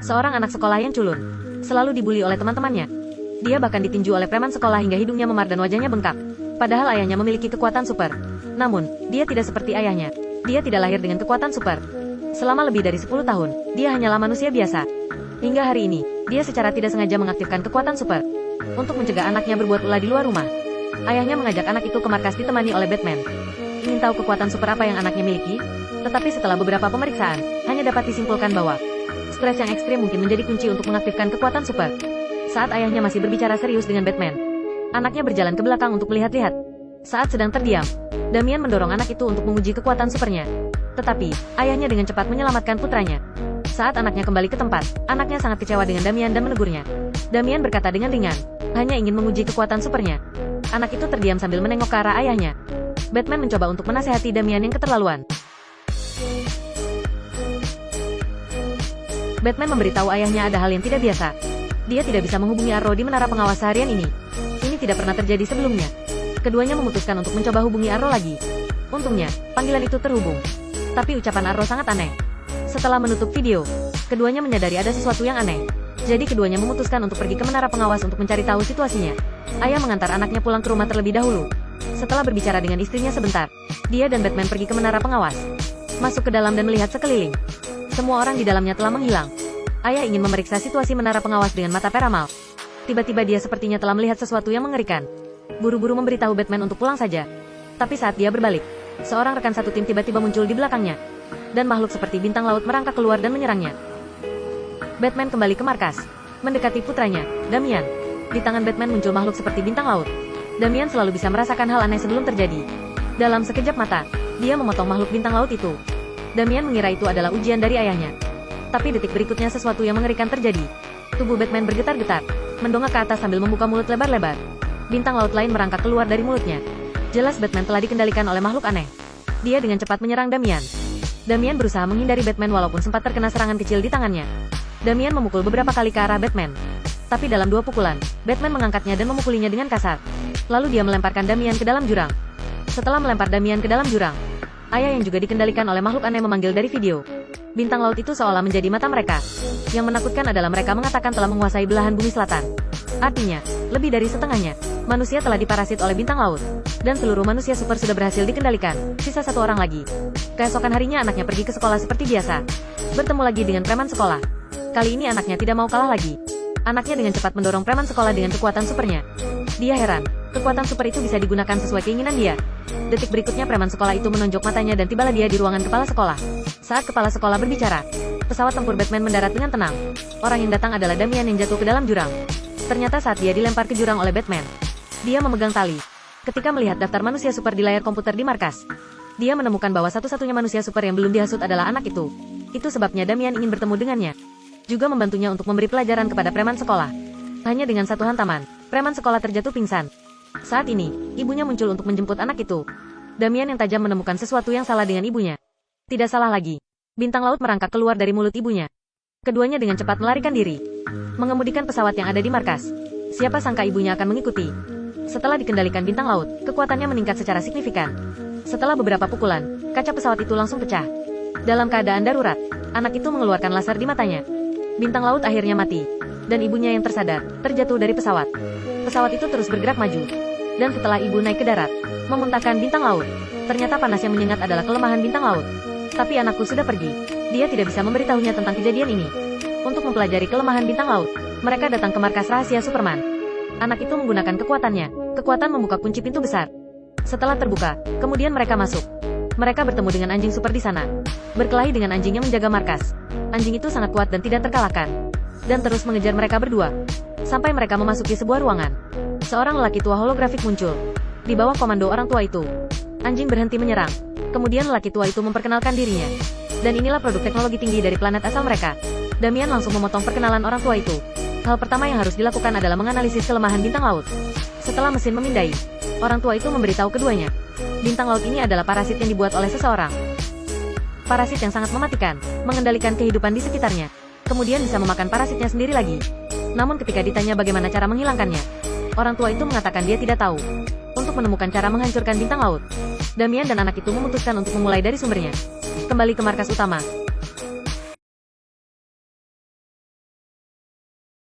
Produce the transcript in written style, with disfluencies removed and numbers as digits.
Seorang anak sekolah yang culun. Selalu dibully oleh teman-temannya. Dia bahkan ditinju oleh preman sekolah hingga hidungnya memar dan wajahnya bengkak. Padahal ayahnya memiliki kekuatan super. Namun, dia tidak seperti ayahnya. Dia tidak lahir dengan kekuatan super. Selama lebih dari 10 tahun, dia hanyalah manusia biasa. Hingga hari ini, dia secara tidak sengaja mengaktifkan kekuatan super untuk mencegah anaknya berbuat ulah di luar rumah. Ayahnya mengajak anak itu ke markas ditemani oleh Batman. Ingin tahu kekuatan super apa yang anaknya miliki? Tetapi setelah beberapa pemeriksaan, hanya dapat disimpulkan bahwa stres yang ekstrim mungkin menjadi kunci untuk mengaktifkan kekuatan super. Saat ayahnya masih berbicara serius dengan Batman, anaknya berjalan ke belakang untuk melihat-lihat. Saat sedang terdiam, Damian mendorong anak itu untuk menguji kekuatan supernya. Tetapi, ayahnya dengan cepat menyelamatkan putranya. Saat anaknya kembali ke tempat, anaknya sangat kecewa dengan Damian dan menegurnya. Damian berkata dengan ringan, hanya ingin menguji kekuatan supernya. Anak itu terdiam sambil menengok ke arah ayahnya. Batman mencoba untuk menasehati Damian yang keterlaluan. Batman memberitahu ayahnya ada hal yang tidak biasa. Dia tidak bisa menghubungi Arrow di menara pengawas seharian ini. Ini tidak pernah terjadi sebelumnya. Keduanya memutuskan untuk mencoba hubungi Arrow lagi. Untungnya, panggilan itu terhubung. Tapi ucapan Arrow sangat aneh. Setelah menutup video, keduanya menyadari ada sesuatu yang aneh. Jadi keduanya memutuskan untuk pergi ke menara pengawas untuk mencari tahu situasinya. Ayah mengantar anaknya pulang ke rumah terlebih dahulu. Setelah berbicara dengan istrinya sebentar, dia dan Batman pergi ke menara pengawas. Masuk ke dalam dan melihat sekeliling. Semua orang di dalamnya telah menghilang. Ayah ingin memeriksa situasi menara pengawas dengan mata peramal. Tiba-tiba dia sepertinya telah melihat sesuatu yang mengerikan. Buru-buru memberitahu Batman untuk pulang saja. Tapi saat dia berbalik, seorang rekan satu tim tiba-tiba muncul di belakangnya. Dan makhluk seperti bintang laut merangkak keluar dan menyerangnya. Batman kembali ke markas, mendekati putranya, Damian. Di tangan Batman muncul makhluk seperti bintang laut. Damian selalu bisa merasakan hal aneh sebelum terjadi. Dalam sekejap mata, dia memotong makhluk bintang laut itu. Damian mengira itu adalah ujian dari ayahnya. Tapi detik berikutnya sesuatu yang mengerikan terjadi. Tubuh Batman bergetar-getar, mendongak ke atas sambil membuka mulut lebar-lebar. Bintang laut lain merangkak keluar dari mulutnya. Jelas Batman telah dikendalikan oleh makhluk aneh. Dia dengan cepat menyerang Damian. Damian berusaha menghindari Batman walaupun sempat terkena serangan kecil di tangannya. Damian memukul beberapa kali ke arah Batman. Tapi dalam 2 pukulan, Batman mengangkatnya dan memukulinya dengan kasar. Lalu dia melemparkan Damian ke dalam jurang. Setelah melempar Damian ke dalam jurang, ayah yang juga dikendalikan oleh makhluk aneh memanggil dari video. Bintang laut itu seolah menjadi mata mereka. Yang menakutkan adalah mereka mengatakan telah menguasai belahan bumi selatan. Artinya, lebih dari setengahnya, manusia telah diparasit oleh bintang laut. Dan seluruh manusia super sudah berhasil dikendalikan, sisa 1 orang lagi. Keesokan harinya anaknya pergi ke sekolah seperti biasa. Bertemu lagi dengan preman sekolah. Kali ini anaknya tidak mau kalah lagi. Anaknya dengan cepat mendorong preman sekolah dengan kekuatan supernya. Dia heran, kekuatan super itu bisa digunakan sesuai keinginan dia. Detik berikutnya preman sekolah itu menonjok matanya dan tibalah dia di ruangan kepala sekolah. Saat kepala sekolah berbicara, pesawat tempur Batman mendarat dengan tenang. Orang yang datang adalah Damian yang jatuh ke dalam jurang. Ternyata saat dia dilempar ke jurang oleh Batman, dia memegang tali. Ketika melihat daftar manusia super di layar komputer di markas, dia menemukan bahwa satu-satunya manusia super yang belum dihasut adalah anak itu. Itu sebabnya Damian ingin bertemu dengannya. Juga membantunya untuk memberi pelajaran kepada preman sekolah. Hanya dengan satu hantaman, preman sekolah terjatuh pingsan. Saat ini, ibunya muncul untuk menjemput anak itu. Damian yang tajam menemukan sesuatu yang salah dengan ibunya. Tidak salah lagi. Bintang laut merangkak keluar dari mulut ibunya. Keduanya dengan cepat melarikan diri, mengemudikan pesawat yang ada di markas. Siapa sangka ibunya akan mengikuti. Setelah dikendalikan bintang laut, kekuatannya meningkat secara signifikan. Setelah beberapa pukulan, kaca pesawat itu langsung pecah. Dalam keadaan darurat, anak itu mengeluarkan laser di matanya. Bintang laut akhirnya mati, dan ibunya yang tersadar, terjatuh dari pesawat. Pesawat itu terus bergerak maju. Dan setelah ibu naik ke darat, memuntahkan bintang laut. Ternyata panas yang menyengat adalah kelemahan bintang laut. Tapi anakku sudah pergi. Dia tidak bisa memberitahunya tentang kejadian ini. Untuk mempelajari kelemahan bintang laut, mereka datang ke markas rahasia Superman. Anak itu menggunakan kekuatannya. Kekuatan membuka kunci pintu besar. Setelah terbuka, kemudian mereka masuk. Mereka bertemu dengan anjing super di sana. Berkelahi dengan anjing yang menjaga markas. Anjing itu sangat kuat dan tidak terkalahkan. Dan terus mengejar mereka berdua. Sampai mereka memasuki sebuah ruangan. Seorang lelaki tua holografik muncul. Di bawah komando orang tua itu, anjing berhenti menyerang. Kemudian lelaki tua itu memperkenalkan dirinya. Dan inilah produk teknologi tinggi dari planet asal mereka. Damian langsung memotong perkenalan orang tua itu. Hal pertama yang harus dilakukan adalah menganalisis kelemahan bintang laut. Setelah mesin memindai, orang tua itu memberitahu keduanya. Bintang laut ini adalah parasit yang dibuat oleh seseorang. Parasit yang sangat mematikan, mengendalikan kehidupan di sekitarnya. Kemudian bisa memakan parasitnya sendiri lagi. Namun ketika ditanya bagaimana cara menghilangkannya, orang tua itu mengatakan dia tidak tahu. Untuk menemukan cara menghancurkan bintang laut, Damian dan anak itu memutuskan untuk memulai dari sumbernya. Kembali ke markas utama,